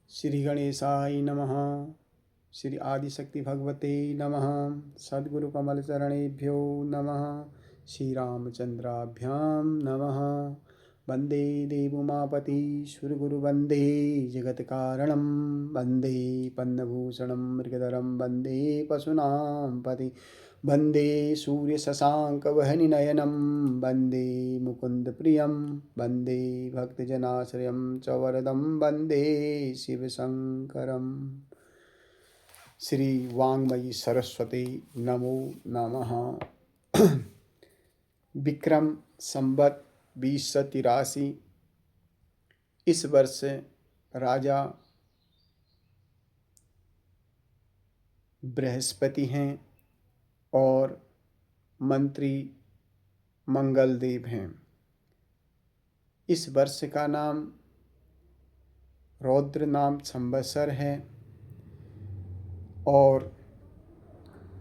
श्री गणेशाय नमः। श्री आदिशक्ति भगवते नमः। सद्गुरु कमल चरणेभ्यो नमः। श्री रामचंद्राभ्यां नमः। वंदे देवोमापति सुरगुरु वंदे जगत कारणं वंदे पन्नभूषणं मृगधरं वंदे पशूनां पति वंदे सूर्य शशांक वहनि नयनं वंदे मुकुंद प्रियं वंदे भक्तजनाश्रयं च वरदं वंदे शिवशंकरम्। श्री वाङ्मयी सरस्वती नमो नमः। विक्रम संवत 2083 इस वर्ष राजा बृहस्पति हैं और मंत्री मंगलदेव हैं। इस वर्ष का नाम रौद्र नाम संवत्सर है और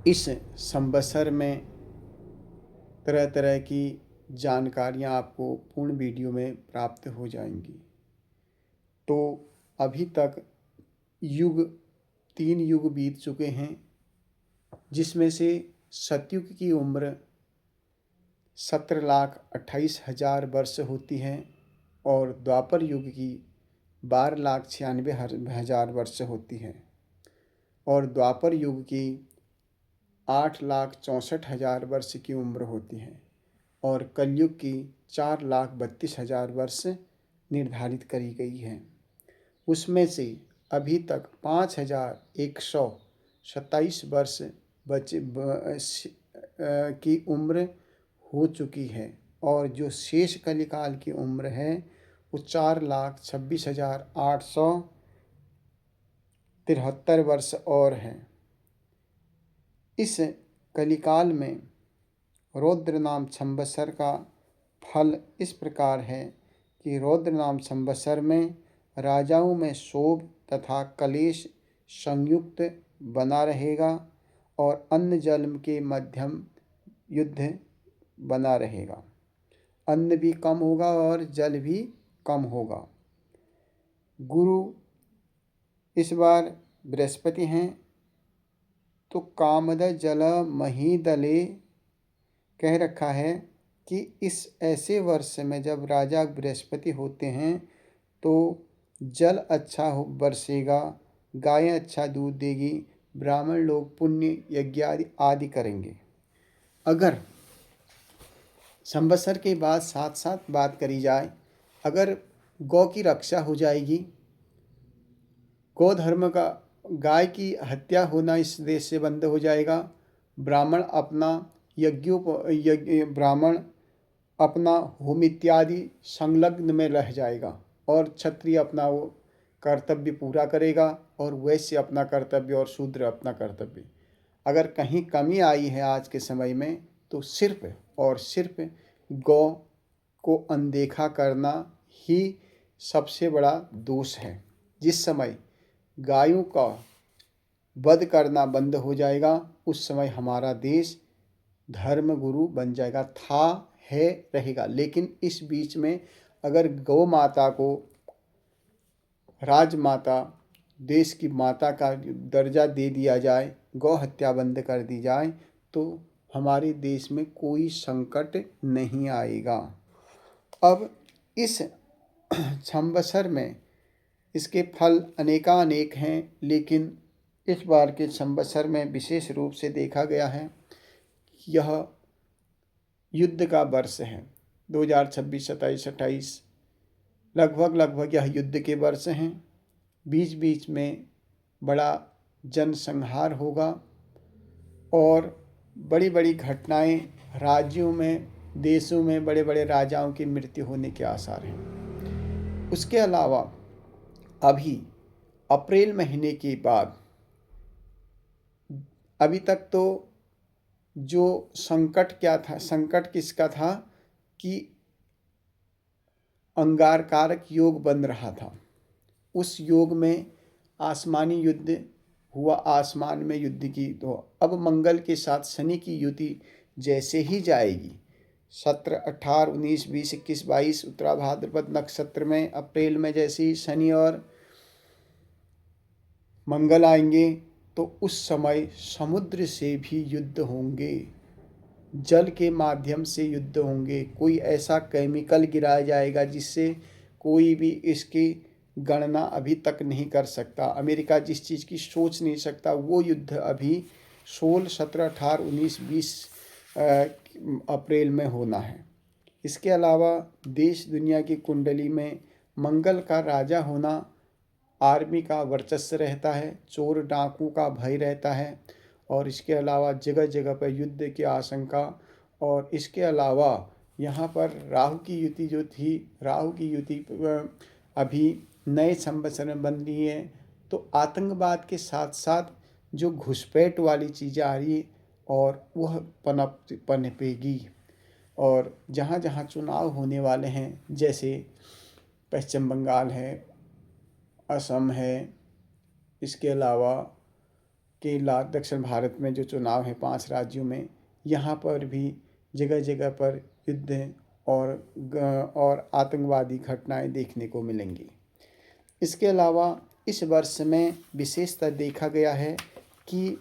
इस संवत्सर में तरह तरह की जानकारियां आपको पूर्ण वीडियो में प्राप्त हो जाएंगी। तो अभी तक 3 युग बीत चुके हैं, जिसमें से सतयुग की उम्र 17,28,000 वर्ष होती है और द्वापर युग की 12,96,000 वर्ष होती है और द्वापर युग की 8,64,000 वर्ष की उम्र होती है और कलयुग की 4,32,000 वर्ष निर्धारित करी गई है। उसमें से अभी तक 5,127 वर्ष की उम्र हो चुकी है और जो शेष कलिकाल की उम्र है वो 4,26,873 वर्ष और है। इस कलिकाल में रौद्र नाम संवत्सर का फल इस प्रकार है कि रौद्र नाम संवत्सर में राजाओं में शोभ तथा कलेश संयुक्त बना रहेगा और अन्न जल के मध्यम युद्ध बना रहेगा। अन्न भी कम होगा और जल भी कम होगा। गुरु इस बार बृहस्पति हैं, तो कामद जल महीदले कह रखा है कि इस ऐसे वर्ष में जब राजा बृहस्पति होते हैं तो जल अच्छा बरसेगा, गायें अच्छा दूध देगी, ब्राह्मण लोग पुण्य यज्ञ आदि करेंगे। अगर संवत्सर के बाद साथ साथ बात करी जाए, अगर गौ की रक्षा हो जाएगी, गौ धर्म का गाय की हत्या होना इस देश से बंद हो जाएगा, ब्राह्मण अपना होम इत्यादि संलग्न में रह जाएगा और क्षत्रिय अपना वो कर्तव्य पूरा करेगा और वैश्य अपना कर्तव्य और शूद्र अपना कर्तव्य। अगर कहीं कमी आई है आज के समय में तो सिर्फ और सिर्फ गौ को अनदेखा करना ही सबसे बड़ा दोष है। जिस समय गायों का वध करना बंद हो जाएगा उस समय हमारा देश धर्म गुरु बन जाएगा, रहेगा। लेकिन इस बीच में अगर गौ माता को राजमाता, देश की माता का दर्जा दे दिया जाए, गौ हत्या बंद कर दी जाए तो हमारे देश में कोई संकट नहीं आएगा। अब इस संवत्सर में इसके फल अनेकानेक हैं, लेकिन इस बार के संवत्सर में विशेष रूप से देखा गया है यह युद्ध का वर्ष है। 2026, 27, 28 लगभग यह युद्ध के वर्ष हैं। बीच बीच में बड़ा जनसंहार होगा और बड़ी बड़ी घटनाएं राज्यों में, देशों में बड़े बड़े राजाओं की मृत्यु होने के आसार हैं। उसके अलावा अभी अप्रैल महीने के बाद अभी तक तो जो संकट क्या था, संकट किसका था कि अंगारकारक योग बन रहा था। उस योग में आसमानी युद्ध हुआ, आसमान में युद्ध की। तो अब मंगल के साथ शनि की युति जैसे ही जाएगी 17, 18, 19, 20, 21, 22 उत्तरा भाद्रपद नक्षत्र में अप्रैल में जैसे ही शनि और मंगल आएंगे तो उस समय समुद्र से भी युद्ध होंगे, जल के माध्यम से युद्ध होंगे। कोई ऐसा केमिकल गिराया जाएगा जिससे कोई भी इसकी गणना अभी तक नहीं कर सकता। अमेरिका जिस चीज़ की सोच नहीं सकता वो युद्ध अभी 16, 17, 18, 19, 20 अप्रैल में होना है। इसके अलावा देश दुनिया की कुंडली में मंगल का राजा होना, आर्मी का वर्चस्व रहता है, चोर डाकू का भय रहता है, और इसके अलावा जगह जगह पर युद्ध की आशंका। और इसके अलावा यहाँ पर राहु की युति जो थी, राहु की युति अभी नए संवत्सर में बन रही है, तो आतंकवाद के साथ साथ जो घुसपैठ वाली चीज़ें आ रही है और वह पनपेगी। और जहाँ जहाँ चुनाव होने वाले हैं, जैसे पश्चिम बंगाल है, असम है, इसके अलावा केरला, दक्षिण भारत में जो चुनाव है 5 राज्यों में, यहाँ पर भी जगह जगह पर युद्ध और आतंकवादी घटनाएं देखने को मिलेंगी। इसके अलावा इस वर्ष में विशेषतः देखा गया है कि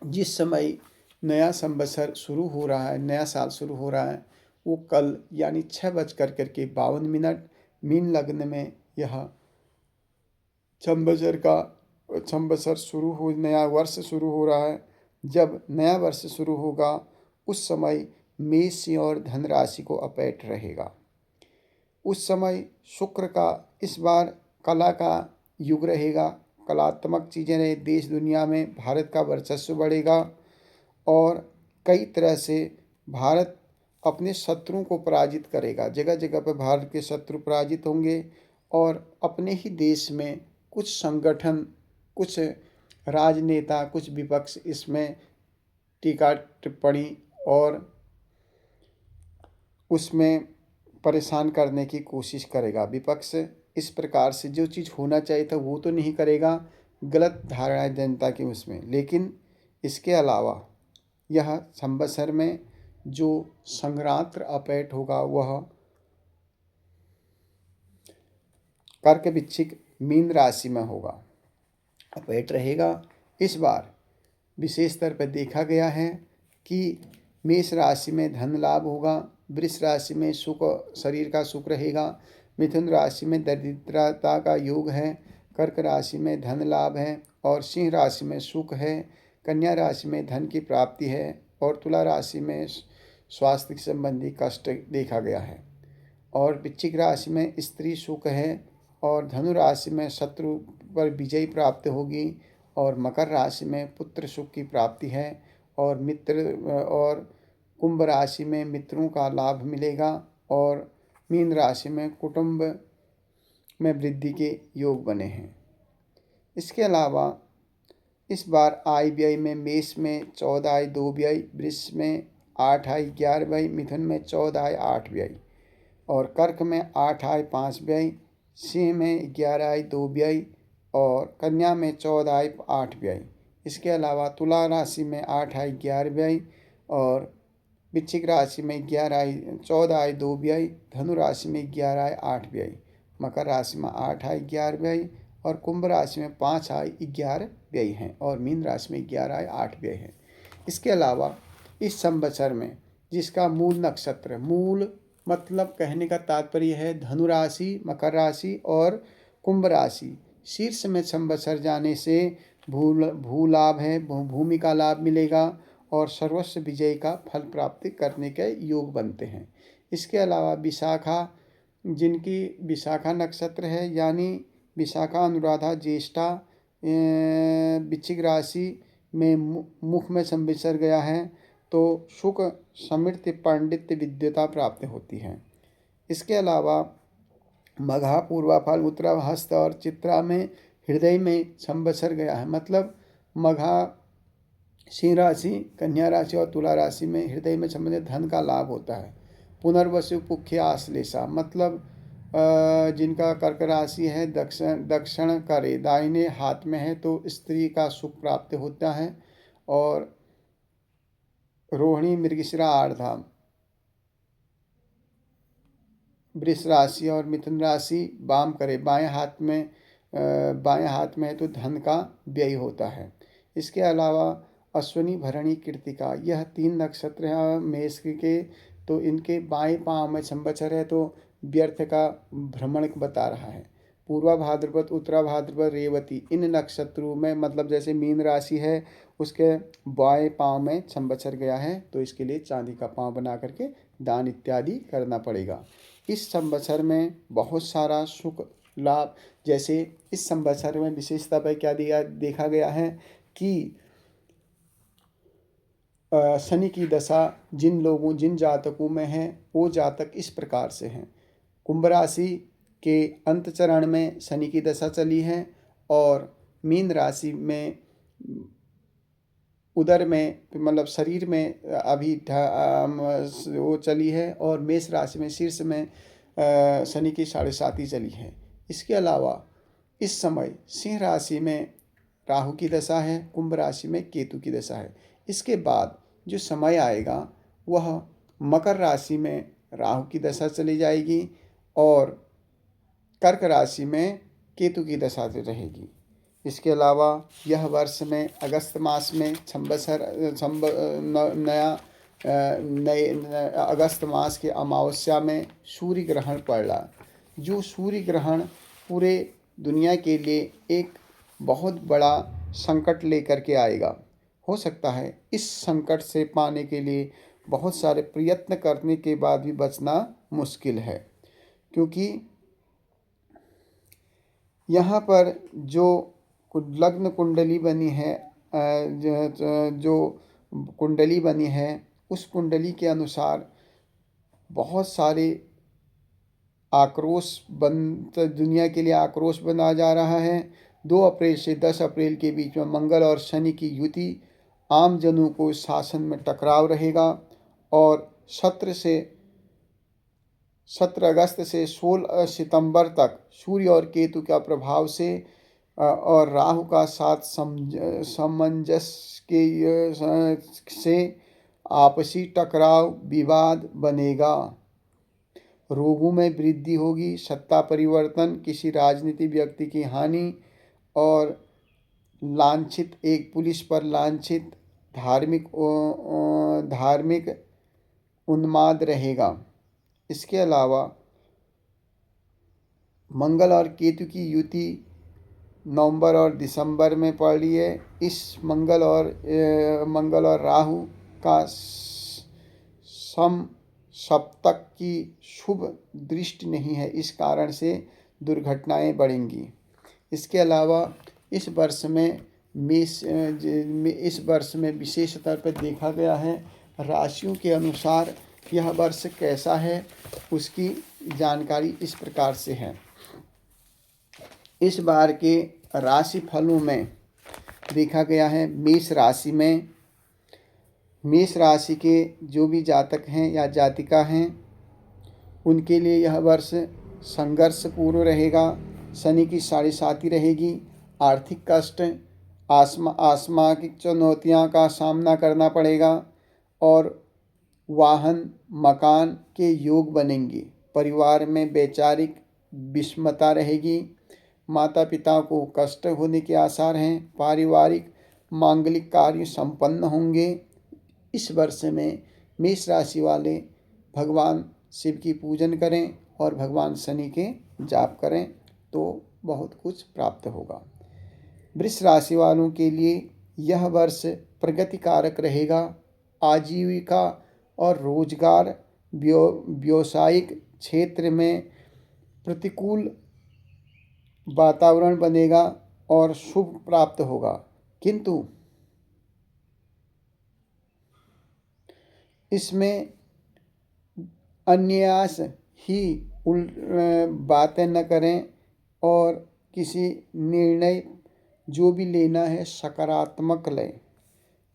जिस समय नया संवत्सर शुरू हो रहा है, नया साल शुरू हो रहा है, वो कल यानी 6:52 मीन लग्न में यह संवत्सर शुरू हो, नया वर्ष शुरू हो रहा है। जब नया वर्ष शुरू होगा उस समय मेष और धन राशि को अपेट रहेगा। उस समय शुक्र का इस बार कला का युग रहेगा, कलात्मक चीज़ें रहे, देश दुनिया में भारत का वर्चस्व बढ़ेगा और कई तरह से भारत अपने शत्रुओं को पराजित करेगा। जगह जगह पर भारत के शत्रु पराजित होंगे और अपने ही देश में कुछ संगठन, कुछ राजनेता, कुछ विपक्ष इसमें टीका टिप्पणी और उसमें परेशान करने की कोशिश करेगा। विपक्ष इस प्रकार से जो चीज़ होना चाहिए था वो तो नहीं करेगा, गलत धारणाएं जनता की उसमें। लेकिन इसके अलावा यह संवत्सर में जो संग्रांत अपेट होगा वह कर्क, वृश्चिक, मीन राशि में होगा, अपेट रहेगा। इस बार विशेष तौर पर देखा गया है कि मेष राशि में धन लाभ होगा, वृष राशि में सुख, शरीर का सुख रहेगा, मिथुन राशि में दरिद्रता का योग है, कर्क राशि में धन लाभ है और सिंह राशि में सुख है, कन्या राशि में धन की प्राप्ति है और तुला राशि में स्वास्थ्य संबंधी कष्ट देखा गया है और वृश्चिक राशि में स्त्री सुख है और धनु राशि में शत्रु पर विजय प्राप्त होगी और मकर राशि में पुत्र सुख की प्राप्ति है और कुंभ राशि में मित्रों का लाभ मिलेगा और मीन राशि में कुटुंब में वृद्धि के योग बने हैं। इसके अलावा इस बार आय व्यय में मेष में 14 आय 2 व्यय, वृष में 8 आय 11 व्यय, मिथुन में 14 आय 8 व्यय और कर्क में 8 आय 5 व्यय, सिंह में 11 आय 2 व्यय और कन्या में 14 आय 8 व्यय। इसके अलावा तुला राशि में 8 आय 11 व्यय और वृश्चिक राशि में 14 आय 2 व्यय, धनु राशि में 11 आय 8 व्यय, मकर राशि में 8 आय 11 व्यय और कुंभ राशि में 5 आय 11 व्यय हैं और मीन राशि में 11 आय 8 व्यय हैं। इसके अलावा इस संवत्सर में जिसका मूल नक्षत्र, मूल मतलब कहने का तात्पर्य है धनु राशि, मकर राशि और कुंभ राशि, शीर्ष में संवत्सर जाने से भू लाभ है, भूमि का लाभ मिलेगा और सर्वस्व विजय का फल प्राप्ति करने के योग बनते हैं। इसके अलावा विशाखा, जिनकी विशाखा नक्षत्र है यानी विशाखा, अनुराधा, ज्येष्ठा वृश्चिक राशि में मुख में संवत्सर गया है तो सुख, समृद्धि, पांडित्य, विद्वता प्राप्त होती है। इसके अलावा मघा, पूर्वा, फल, उत्तरा, हस्त और चित्रा में हृदय में संवत्सर गया है। मतलब मघा सिंह राशि, कन्या राशि और तुला राशि में हृदय में संबंधित धन का लाभ होता है। पुनर्वसु, पुख्य, आश्लेषा मतलब जिनका कर्क राशि है, दक्षिण करे दाहिने हाथ में है तो स्त्री का सुख प्राप्त होता है और रोहिणी, मृगशिरा, आर्द्रा वृष राशि और मिथुन राशि वाम करे बाएं हाथ में बाएं हाथ में है तो धन का व्यय होता है। इसके अलावा अश्विनी भरणी कृत्तिका यह 3 नक्षत्र हैं मेष के, तो इनके बाएं पाँव में संवत्सर है तो व्यर्थ का भ्रमण बता रहा है। पूर्वा भाद्रपद, उत्तरा भाद्रपद, रेवती इन नक्षत्रों में मतलब जैसे मीन राशि है उसके बाएं पाँव में संवत्सर गया है तो इसके लिए चांदी का पाँव बना करके दान इत्यादि करना पड़ेगा। इस संवत्सर में बहुत सारा सुख लाभ, जैसे इस संवत्सर में विशेषता पर क्या दिया देखा गया है कि शनि की दशा जिन जातकों में है वो जातक इस प्रकार से हैं। कुंभ राशि के अंत चरण में शनि की दशा चली है और मीन राशि में उदर में मतलब शरीर में अभी वो चली है और मेष राशि में शीर्ष में शनि की 7.5 चली है। इसके अलावा इस समय सिंह राशि में राहु की दशा है, कुंभ राशि में केतु की दशा है। इसके बाद जो समय आएगा वह मकर राशि में राहु की दशा चली जाएगी और कर्क राशि में केतु की दशा रहेगी। इसके अलावा यह वर्ष में अगस्त मास में नए अगस्त मास के अमावस्या में सूर्य ग्रहण पड़ रहा, जो सूर्य ग्रहण पूरे दुनिया के लिए एक बहुत बड़ा संकट लेकर के आएगा। हो सकता है इस संकट से पाने के लिए बहुत सारे प्रयत्न करने के बाद भी बचना मुश्किल है, क्योंकि यहाँ पर जो लग्न कुंडली बनी है, जो कुंडली बनी है उस कुंडली के अनुसार बहुत सारे आक्रोश दुनिया के लिए आक्रोश बना जा रहा है। 2 अप्रैल से 10 अप्रैल के बीच में मंगल और शनि की युति, आम जनों को शासन में टकराव रहेगा और 17 अगस्त से 16 सितंबर तक सूर्य और केतु का प्रभाव से और राहु का साथ सामंजस्य से आपसी टकराव विवाद बनेगा। रोगों में वृद्धि होगी, सत्ता परिवर्तन, किसी राजनीतिक व्यक्ति की हानि और लांछित एक पुलिस पर लांछित धार्मिक उन्माद रहेगा। इसके अलावा मंगल और केतु की युति नवंबर और दिसंबर में पड़ रही है। इस मंगल और राहु का सप्तक की शुभ दृष्टि नहीं है, इस कारण से दुर्घटनाएं बढ़ेंगी। इसके अलावा इस वर्ष में विशेष तौर पर देखा गया है राशियों के अनुसार यह वर्ष कैसा है उसकी जानकारी इस प्रकार से है। इस बार के राशि फलों में देखा गया है मेष राशि के जो भी जातक हैं या जातिका हैं उनके लिए यह वर्ष संघर्षपूर्ण रहेगा। शनि की 7.5 रहेगी, आर्थिक कष्ट, आसमानिक चुनौतियां का सामना करना पड़ेगा और वाहन मकान के योग बनेंगे। परिवार में वैचारिक विषमता रहेगी, माता पिता को कष्ट होने के आसार हैं। पारिवारिक मांगलिक कार्य संपन्न होंगे। इस वर्ष में मेष राशि वाले भगवान शिव की पूजन करें और भगवान शनि के जाप करें तो बहुत कुछ प्राप्त होगा। वृष राशि वालों के लिए यह वर्ष प्रगतिकारक रहेगा। आजीविका और रोजगार व्यावसायिक क्षेत्र में प्रतिकूल वातावरण बनेगा और शुभ प्राप्त होगा, किंतु इसमें अन्यास ही बातें न करें और किसी निर्णय जो भी लेना है सकारात्मक लें।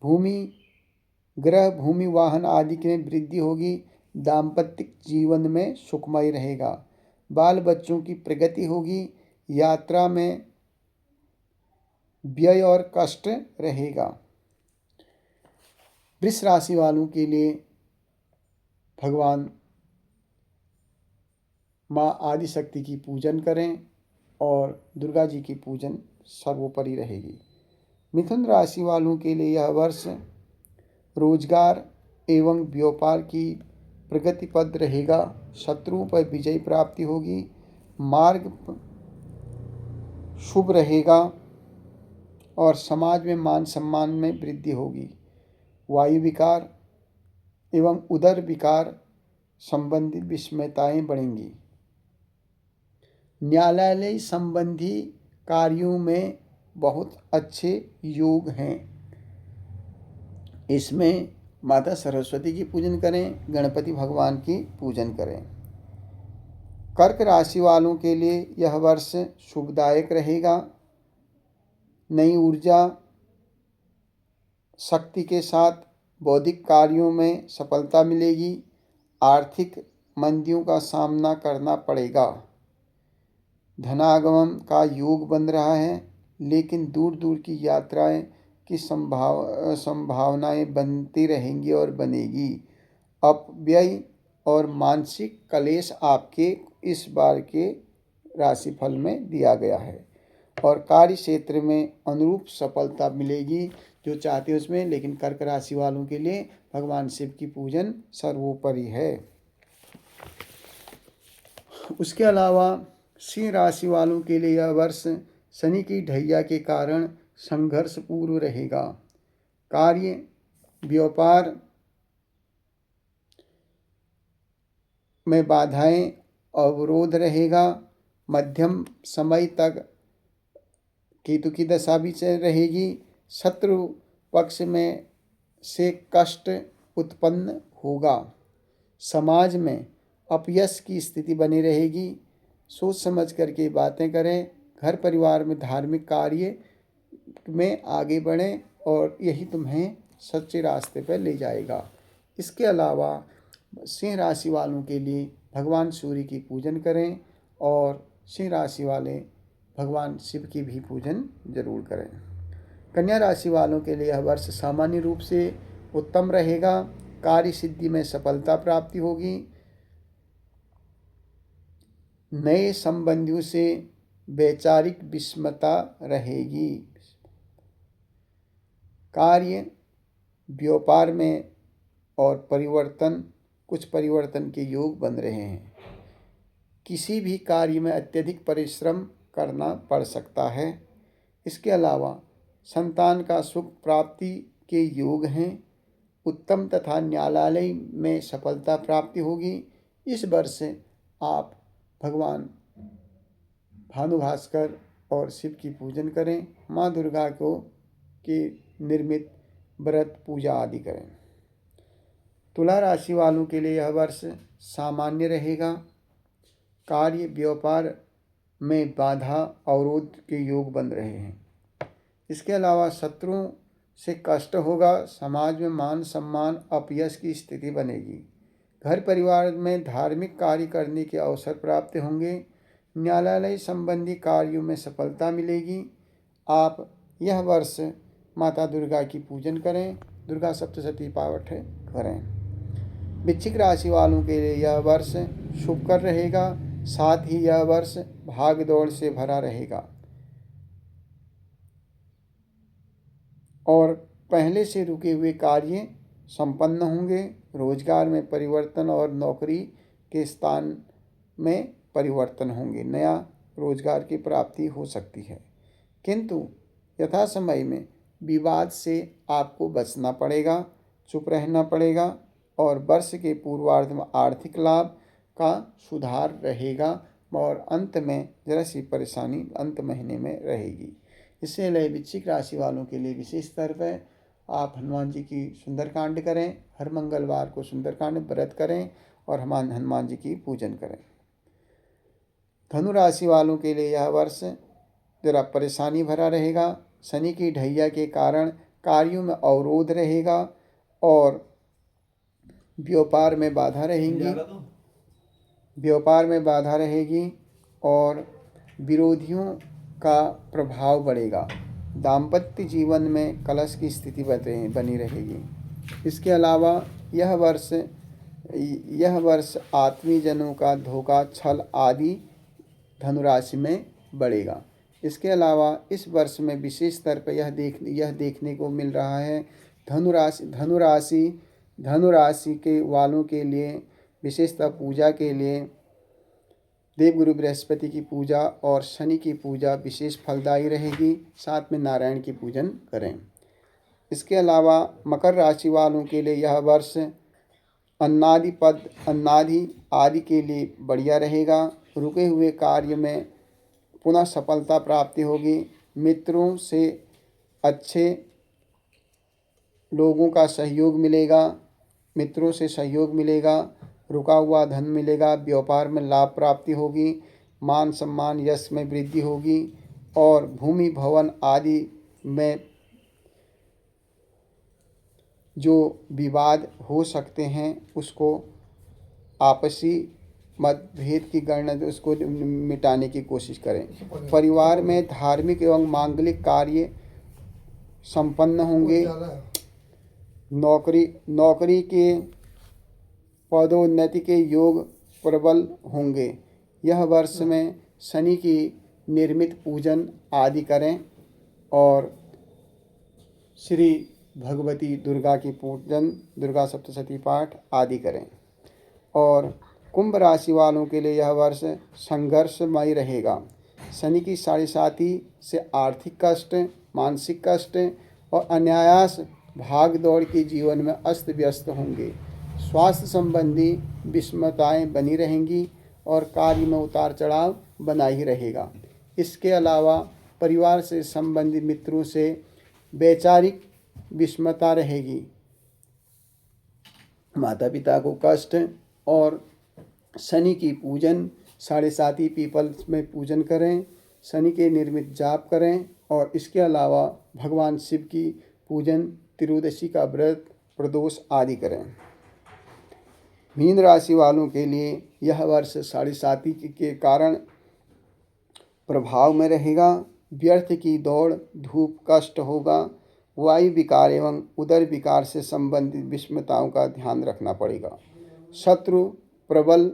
भूमि वाहन आदि में वृद्धि होगी। दाम्पत्य जीवन में सुखमय रहेगा। बाल बच्चों की प्रगति होगी। यात्रा में व्यय और कष्ट रहेगा। वृष राशि वालों के लिए भगवान माँ आदिशक्ति की पूजन करें और दुर्गा जी की पूजन सर्वोपरि रहेगी। मिथुन राशि वालों के लिए यह वर्ष रोजगार एवं व्यापार की प्रगति पद रहेगा। शत्रुओं पर विजय प्राप्ति होगी। मार्ग शुभ रहेगा और समाज में मान सम्मान में वृद्धि होगी। वायु विकार एवं उदर विकार संबंधित विषमताएं बढ़ेंगी। न्यायालय संबंधी कार्यों में बहुत अच्छे योग हैं। इसमें माता सरस्वती की पूजन करें, गणपति भगवान की पूजन करें। कर्क राशि वालों के लिए यह वर्ष शुभदायक रहेगा। नई ऊर्जा शक्ति के साथ बौद्धिक कार्यों में सफलता मिलेगी। आर्थिक मंदियों का सामना करना पड़ेगा। धनागमन का योग बन रहा है, लेकिन दूर दूर की यात्राएं की संभावनाएं बनती रहेंगी और बनेगी। अपव्यय और मानसिक क्लेश आपके इस बार के राशिफल में दिया गया है और कार्य क्षेत्र में अनुरूप सफलता मिलेगी जो चाहते हैं उसमें। लेकिन कर्क राशि वालों के लिए भगवान शिव की पूजन सर्वोपरि है। उसके अलावा सिंह राशि वालों के लिए यह वर्ष शनि की ढैया के कारण संघर्षपूर्ण रहेगा। कार्य व्यापार में बाधाएं अवरोध रहेगा। मध्यम समय तक केतु की दशा भी चल रहेगी। शत्रु पक्ष में से कष्ट उत्पन्न होगा। समाज में अपयश की स्थिति बनी रहेगी। सोच समझ करके बातें करें। घर परिवार में धार्मिक कार्य में आगे बढ़ें और यही तुम्हें सच्चे रास्ते पर ले जाएगा। इसके अलावा सिंह राशि वालों के लिए भगवान सूर्य की पूजन करें और सिंह राशि वाले भगवान शिव की भी पूजन जरूर करें। कन्या राशि वालों के लिए यह वर्ष सामान्य रूप से उत्तम रहेगा। कार्य सिद्धि में सफलता प्राप्ति होगी। नए संबंधियों से वैचारिक विषमता रहेगी। कार्य व्यापार में और कुछ परिवर्तन के योग बन रहे हैं। किसी भी कार्य में अत्यधिक परिश्रम करना पड़ सकता है। इसके अलावा संतान का सुख प्राप्ति के योग हैं। उत्तम तथा न्यायालय में सफलता प्राप्ति होगी। इस वर्ष आप भगवान भानुभास्कर और शिव की पूजन करें। माँ दुर्गा को की निर्मित व्रत पूजा आदि करें। तुला राशि वालों के लिए यह वर्ष सामान्य रहेगा। कार्य व्यापार में बाधा अवरोध के योग बन रहे हैं। इसके अलावा शत्रुओं से कष्ट होगा। समाज में मान सम्मान अपयश की स्थिति बनेगी। घर परिवार में धार्मिक कार्य करने के अवसर प्राप्त होंगे। न्यायालय संबंधी कार्यों में सफलता मिलेगी। आप यह वर्ष माता दुर्गा की पूजन करें। दुर्गा सप्तशती पाठ करें। वृश्चिक राशि वालों के लिए यह वर्ष शुभकर रहेगा। साथ ही यह वर्ष भाग दौड़ से भरा रहेगा और पहले से रुके हुए कार्य संपन्न होंगे। रोजगार में परिवर्तन और नौकरी के स्थान में परिवर्तन होंगे। नया रोजगार की प्राप्ति हो सकती है, किंतु यथासमय में विवाद से आपको बचना पड़ेगा, चुप रहना पड़ेगा और वर्ष के पूर्वार्ध में आर्थिक लाभ का सुधार रहेगा और अंत में जरा सी परेशानी अंत महीने में रहेगी। इससे वृश्चिक राशि वालों के लिए विशेष स्तर पर आप हनुमान जी की सुंदरकांड करें। हर मंगलवार को सुंदरकांड व्रत करें और हनुमान जी की पूजन करें। धनु राशि वालों के लिए यह वर्ष जरा परेशानी भरा रहेगा। शनि की ढैया के कारण कार्यों में अवरोध रहेगा और व्यापार में बाधा रहेगी और विरोधियों का प्रभाव बढ़ेगा। दाम्पत्य जीवन में कलश की स्थिति बनी रहेगी। इसके अलावा यह वर्ष आत्मीयजनों का धोखा छल आदि धनुराशि में बढ़ेगा। इसके अलावा इस वर्ष में विशेष स्तर पर यह देखने को मिल रहा है धनुराशि के वालों के लिए विशेषतः पूजा के लिए देवगुरु बृहस्पति की पूजा और शनि की पूजा विशेष फलदायी रहेगी। साथ में नारायण की पूजन करें। इसके अलावा मकर राशि वालों के लिए यह वर्ष अन्नादि आदि के लिए बढ़िया रहेगा। रुके हुए कार्य में पुनः सफलता प्राप्ति होगी। मित्रों से अच्छे लोगों का सहयोग मिलेगा। रुका हुआ धन मिलेगा। व्यापार में लाभ प्राप्ति होगी। मान सम्मान यश में वृद्धि होगी और भूमि भवन आदि में जो विवाद हो सकते हैं उसको आपसी मतभेद की गणना उसको मिटाने की कोशिश करें। परिवार में धार्मिक एवं मांगलिक कार्य संपन्न होंगे। नौकरी के पदोन्नति के योग प्रबल होंगे। यह वर्ष में शनि की निर्मित पूजन आदि करें और श्री भगवती दुर्गा की पूजन, दुर्गा सप्तशती पाठ आदि करें। और कुंभ राशि वालों के लिए यह वर्ष संघर्षमय रहेगा। शनि की साढ़ेसाती से आर्थिक कष्ट, मानसिक कष्ट और अनायास भाग दौड़ के जीवन में अस्त व्यस्त होंगे। स्वास्थ्य संबंधी विषमताएं बनी रहेंगी और कार्य में उतार चढ़ाव बना ही रहेगा। इसके अलावा परिवार से संबंधित मित्रों से वैचारिक विषमता रहेगी। माता पिता को कष्ट और शनि की पूजन साढ़ेसाती पीपल में पूजन करें। शनि के निर्मित जाप करें और इसके अलावा भगवान शिव की पूजन, त्रियोदशी का व्रत, प्रदोष आदि करें। मीन राशि वालों के लिए यह वर्ष साढ़ेसाती के कारण प्रभाव में रहेगा। व्यर्थ की दौड़ धूप कष्ट होगा। वायु विकार एवं उदर विकार से संबंधित विषमताओं का ध्यान रखना पड़ेगा। शत्रु प्रबल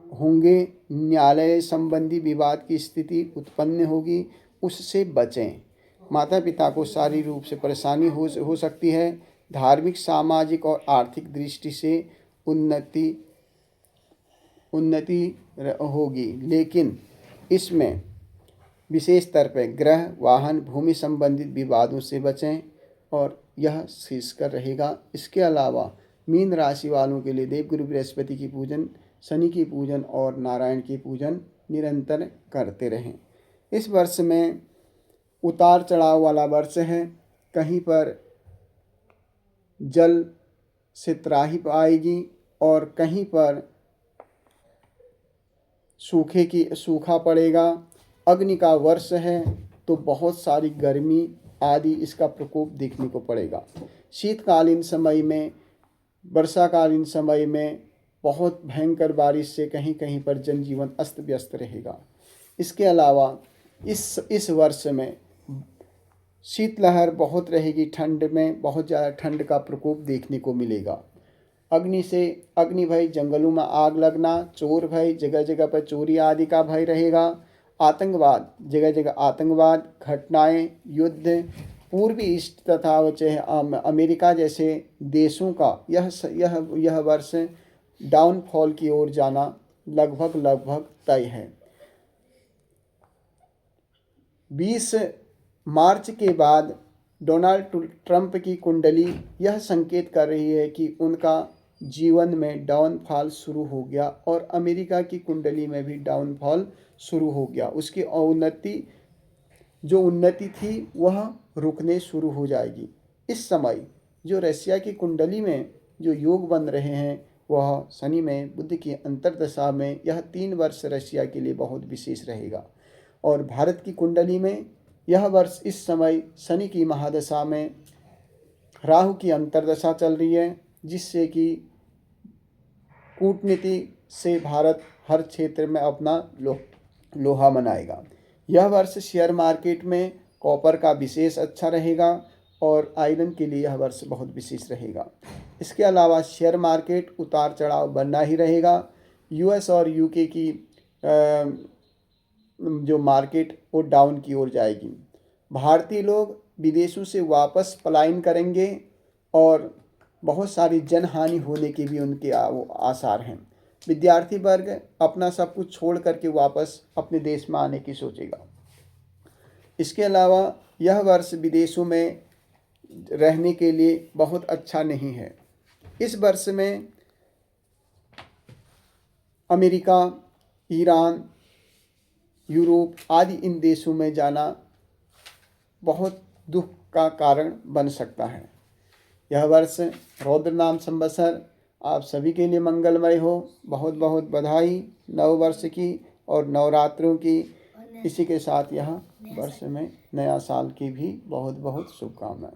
होंगे। न्यायालय संबंधी विवाद की स्थिति उत्पन्न होगी, उससे बचें। माता पिता को शारीरिक रूप से परेशानी हो सकती है। धार्मिक, सामाजिक और आर्थिक दृष्टि से उन्नति होगी, लेकिन इसमें विशेष स्तर पर ग्रह, वाहन, भूमि संबंधित विवादों से बचें और यह शीर्षकर रहेगा। इसके अलावा मीन राशि वालों के लिए देवगुरु बृहस्पति की पूजन, शनि की पूजन और नारायण की पूजन निरंतर करते रहें। इस वर्ष में उतार चढ़ाव वाला वर्ष है। कहीं पर जल से त्राही आएगी और कहीं पर सूखा पड़ेगा। अग्नि का वर्ष है तो बहुत सारी गर्मी आदि इसका प्रकोप देखने को पड़ेगा। शीतकालीन समय में, वर्षाकालीन समय में बहुत भयंकर बारिश से कहीं कहीं पर जनजीवन अस्त व्यस्त रहेगा। इसके अलावा इस वर्ष में शीतलहर बहुत रहेगी। ठंड में बहुत ज़्यादा ठंड का प्रकोप देखने को मिलेगा। अग्नि भय, जंगलों में आग लगना, चोर भय, जगह जगह पर चोरी आदि का भय रहेगा। आतंकवाद, जगह जगह आतंकवाद घटनाएं, युद्ध, पूर्वी ईस्ट तथा अमेरिका जैसे देशों का यह वर्ष डाउनफॉल की ओर जाना लगभग तय है। 20 मार्च के बाद डोनाल्ड ट्रंप की कुंडली यह संकेत कर रही है कि उनका जीवन में डाउनफॉल शुरू हो गया और अमेरिका की कुंडली में भी डाउनफॉल शुरू हो गया। उसकी जो उन्नति थी वह रुकने शुरू हो जाएगी। इस समय जो रशिया की कुंडली में जो योग बन रहे हैं वह शनि में, बुध की अंतर्दशा में, यह 3 वर्ष रशिया के लिए बहुत विशेष रहेगा। और भारत की कुंडली में यह वर्ष इस समय शनि की महादशा में राहु की अंतर्दशा चल रही है, जिससे कि कूटनीति से भारत हर क्षेत्र में अपना लोहा मनाएगा। यह वर्ष शेयर मार्केट में कॉपर का विशेष अच्छा रहेगा और आयरन के लिए यह वर्ष बहुत विशेष रहेगा। इसके अलावा शेयर मार्केट उतार चढ़ाव बनना ही रहेगा। यूएस और यूके की जो मार्केट वो डाउन की ओर जाएगी। भारतीय लोग विदेशों से वापस पलायन करेंगे और बहुत सारी जनहानि होने के भी उनके वो आसार हैं। विद्यार्थी वर्ग अपना सब कुछ छोड़ करके वापस अपने देश में आने की सोचेगा। इसके अलावा यह वर्ष विदेशों में रहने के लिए बहुत अच्छा नहीं है। इस वर्ष में अमेरिका, ईरान, यूरोप आदि इन देशों में जाना बहुत दुख का कारण बन सकता है। यह वर्ष रौद्र नाम संवत्सर आप सभी के लिए मंगलमय हो। बहुत बहुत बधाई नव वर्ष की और नवरात्रों की। इसी के साथ यह वर्ष में नया साल की भी बहुत बहुत शुभकामनाएं।